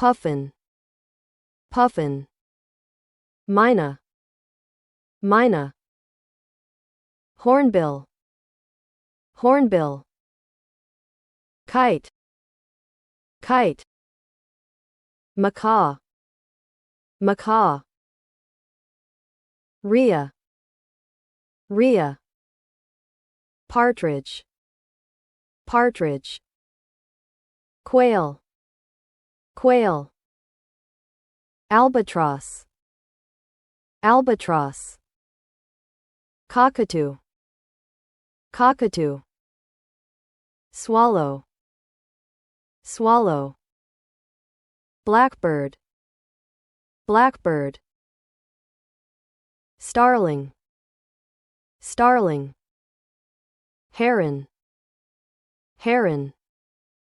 puffin, puffin, mina, mina, hornbill, hornbill, kite, kite, macaw, macaw, rhea, rhea, partridge, partridge, quail, quail, albatross, albatross, cockatoo, cockatoo, swallow, swallow, blackbird, blackbird, starling, starling, heron, heron,